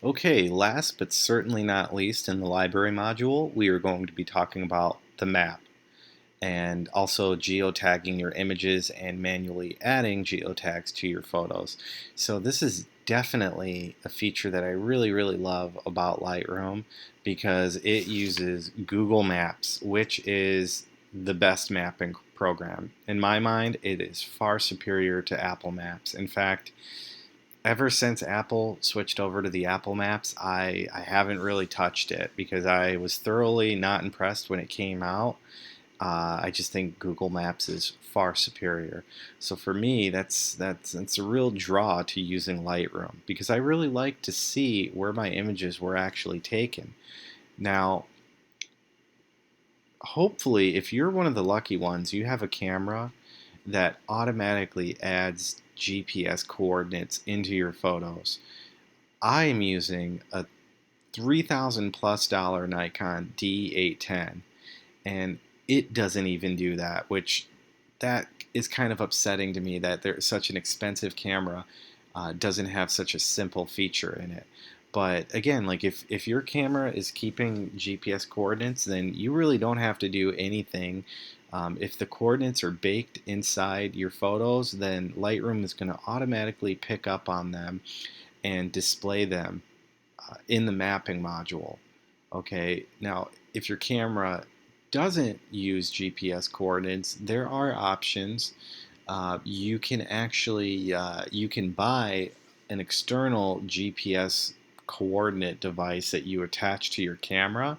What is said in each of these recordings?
Okay, last but certainly not least in the library module, we are going to be talking about the map and also geotagging your images and manually adding geotags to your photos. So this is definitely a feature that I really love about Lightroom because it uses Google Maps, which is the best mapping program. In my mind, it is far superior to Apple Maps. In fact, ever since Apple switched over to the Apple Maps, I haven't really touched it because I was thoroughly not impressed when it came out. I just think Google Maps is far superior. So for me, that's a real draw to using Lightroom because I really like to see where my images were actually taken. Now, hopefully, if you're one of the lucky ones, you have a camera that automatically adds GPS coordinates into your photos. I am using a 3,000 plus dollar Nikon D810 and it doesn't even do that, which that is kind of upsetting to me that there's such an expensive camera doesn't have such a simple feature in it. But again, like if your camera is keeping GPS coordinates, then you really don't have to do anything. If the coordinates are baked inside your photos, then Lightroom is going to automatically pick up on them and display them in the mapping module. Okay, now if your camera doesn't use GPS coordinates, there are options. You can actually you can buy an external GPS coordinate device that you attach to your camera.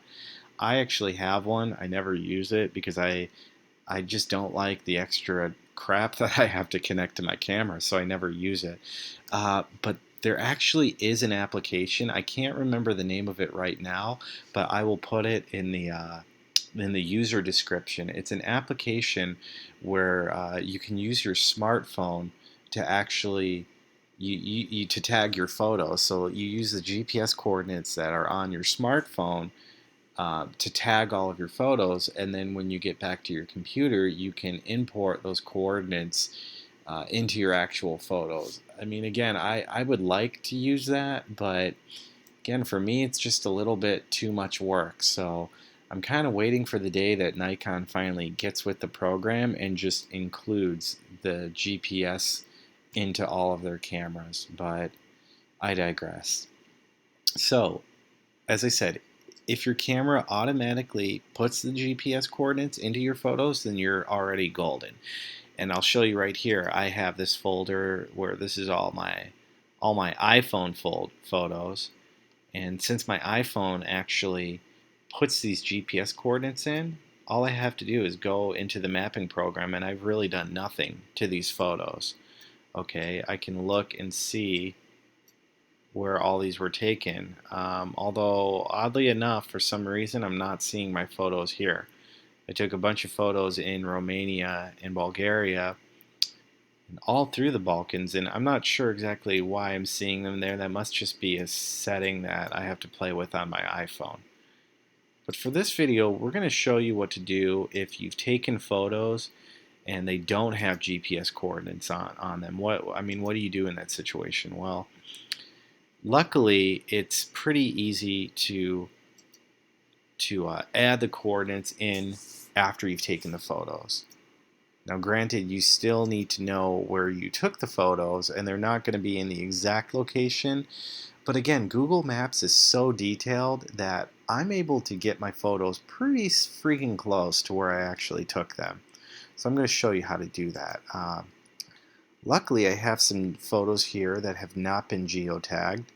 I actually have one. I never use it because I just don't like the extra crap that I have to connect to my camera, so I never use it. But there actually is an application. I can't remember the name of it right now, but I will put it in the user description. It's an application where you can use your smartphone to actually to tag your photos. So you use the GPS coordinates that are on your smartphone to tag all of your photos, and then when you get back to your computer, you can import those coordinates into your actual photos. I mean, again, I would like to use that, but again, for me, it's just a little bit too much work. So I'm kind of waiting for the day that Nikon finally gets with the program and just includes the GPS into all of their cameras. But I digress. So, as I said, if your camera automatically puts the GPS coordinates into your photos, then you're already golden. And I'll show you right here. I have this folder where this is all my iPhone photos. And since my iPhone actually puts these GPS coordinates in, all I have to do is go into the mapping program and I've really done nothing to these photos. Okay, I can look and see where all these were taken. Although, oddly enough, for some reason, I'm not seeing my photos here. I took a bunch of photos in Romania and Bulgaria, and all through the Balkans, and I'm not sure exactly why I'm seeing them there. That must just be a setting that I have to play with on my iPhone. But for this video, we're going to show you what to do if you've taken photos and they don't have GPS coordinates on them. What do you do in that situation? Well, luckily, it's pretty easy to add the coordinates in after you've taken the photos. Now, granted, you still need to know where you took the photos, and they're not going to be in the exact location. But again, Google Maps is so detailed that I'm able to get my photos pretty freaking close to where I actually took them. So I'm going to show you how to do that. Luckily, I have some photos here that have not been geotagged.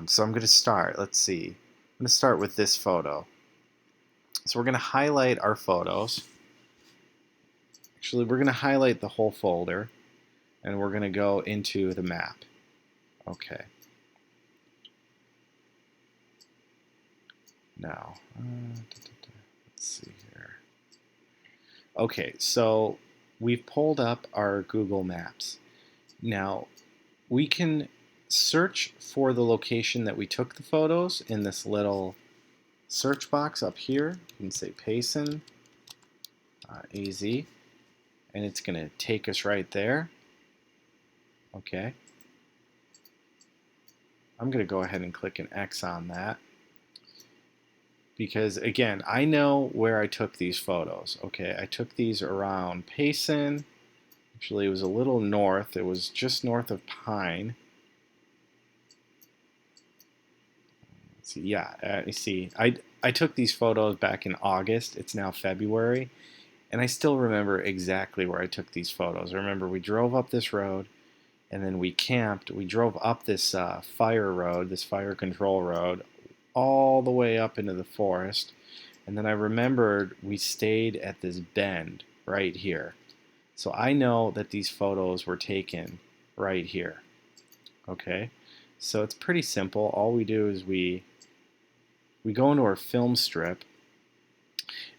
So I'm going to start. Let's see. I'm going to start with this photo. So we're going to highlight our photos. Actually, we're going to highlight the whole folder, and we're going to go into the map. Okay. Now, let's see here. Okay, so we've pulled up our Google Maps. Now, we can search for the location that we took the photos in this little search box up here. You can say Payson, AZ, and it's going to take us right there. Okay. I'm going to go ahead and click an X on that because, again, I know where I took these photos. Okay, I took these around Payson. Actually, it was a little north. It was just north of Pine. Let's see, yeah, you see, I took these photos back in August. It's now February, and I still remember exactly where I took these photos. I remember we drove up this road, and then we camped. We drove up this fire road, this fire control road, all the way up into the forest. And then I remembered we stayed at this bend right here. So I know that these photos were taken right here. Okay, so it's pretty simple. All we do is we go into our film strip,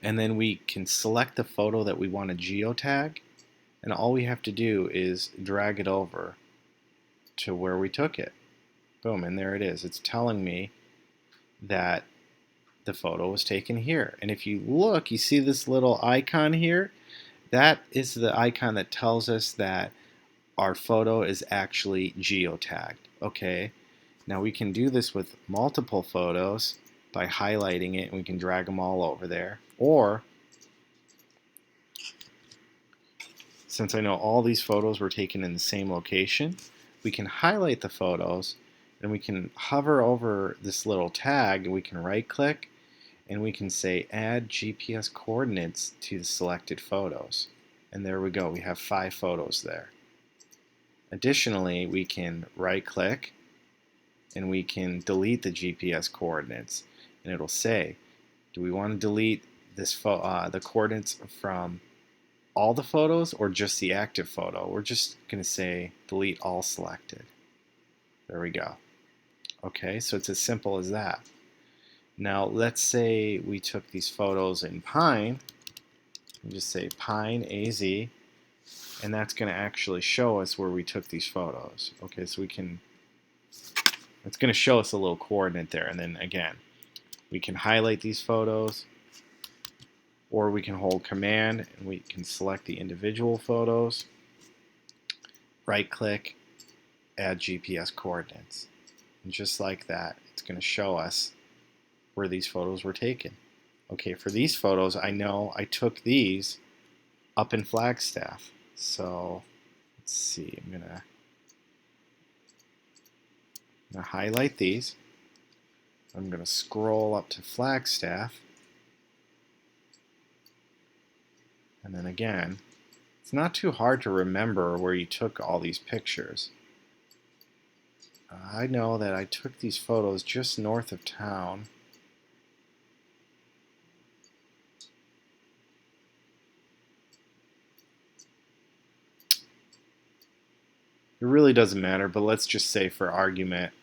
and then we can select the photo that we want to geotag, and all we have to do is drag it over to where we took it. Boom, and there it is. It's telling me that the photo was taken here. And if you look, you see this little icon here? That is the icon that tells us that our photo is actually geotagged. Okay, now we can do this with multiple photos by highlighting it, and we can drag them all over there. Or, since I know all these photos were taken in the same location, we can highlight the photos, and we can hover over this little tag, and we can right click, and we can say add GPS coordinates to the selected photos. And there we go, we have 5 photos there. Additionally, we can right click, and we can delete the GPS coordinates, and it'll say, do we want to delete this the coordinates from all the photos or just the active photo? We're just going to say delete all selected. There we go. Okay, so it's as simple as that. Now let's say we took these photos in Pine, and just say Pine AZ, and that's going to actually show us where we took these photos. Okay, so we can, it's going to show us a little coordinate there, and then again, we can highlight these photos, or we can hold Command and we can select the individual photos, right click, add GPS coordinates. And just like that, it's going to show us where these photos were taken. Okay, for these photos, I know I took these up in Flagstaff. So let's see, I'm gonna highlight these. I'm gonna scroll up to Flagstaff. And then again, it's not too hard to remember where you took all these pictures. I know that I took these photos just north of town. It really doesn't matter, but let's just say for argument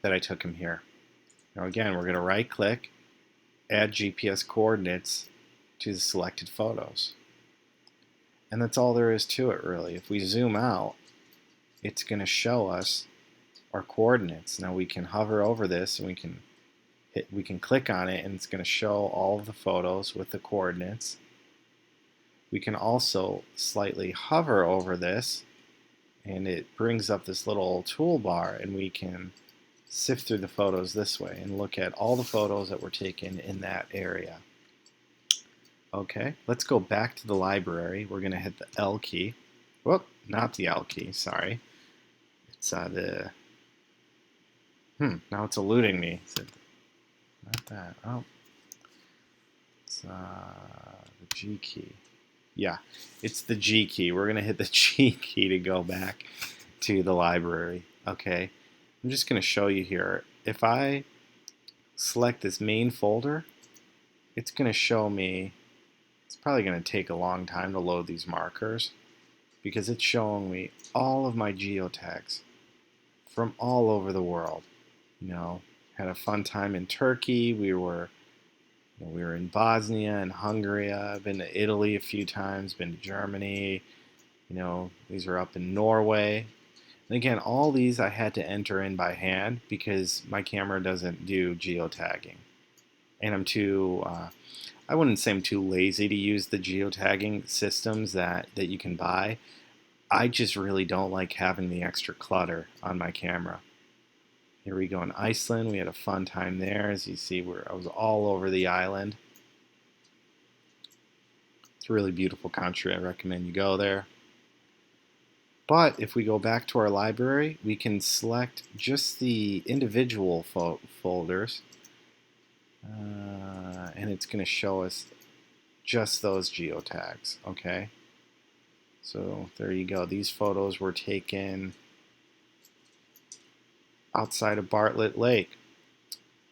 that I took them here. Now again, we're going to right click, add GPS coordinates to the selected photos. And that's all there is to it really. If we zoom out, it's going to show us our coordinates. Now we can hover over this and we can click on it, and it's going to show all of the photos with the coordinates. We can also slightly hover over this, and it brings up this little toolbar, and we can sift through the photos this way and look at all the photos that were taken in that area. Okay, let's go back to the library. We're going to hit the L key. Whoop, not the L key, sorry. It's now it's eluding me. Not that. Oh, it's the G key. Yeah, it's the G key. We're going to hit the G key to go back to the library. Okay, I'm just going to show you here. If I select this main folder, it's going to show me, it's probably going to take a long time to load these markers because it's showing me all of my geotags from all over the world. You know, had a fun time in Turkey. We were in Bosnia and Hungary. I've been to Italy a few times, been to Germany. You know, these are up in Norway. And again, all these I had to enter in by hand because my camera doesn't do geotagging. And I'm too, I wouldn't say I'm too lazy to use the geotagging systems that you can buy. I just really don't like having the extra clutter on my camera. Here we go in Iceland. We had a fun time there. As you see, I was all over the island. It's a really beautiful country. I recommend you go there. But if we go back to our library, we can select just the individual folders, and it's going to show us just those geotags. Okay, so there you go. These photos were taken outside of Bartlett Lake.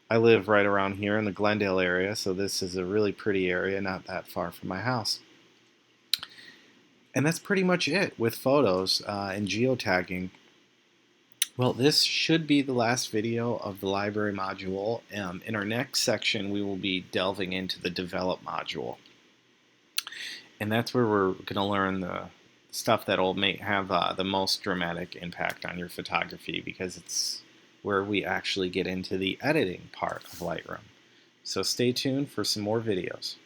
I live right around here in the Glendale area, so this is a really pretty area, not that far from my house. And that's pretty much it with photos and geotagging. Well, this should be the last video of the library module. In our next section, we will be delving into the develop module. And that's where we're going to learn the stuff that will have the most dramatic impact on your photography, because it's where we actually get into the editing part of Lightroom. So stay tuned for some more videos.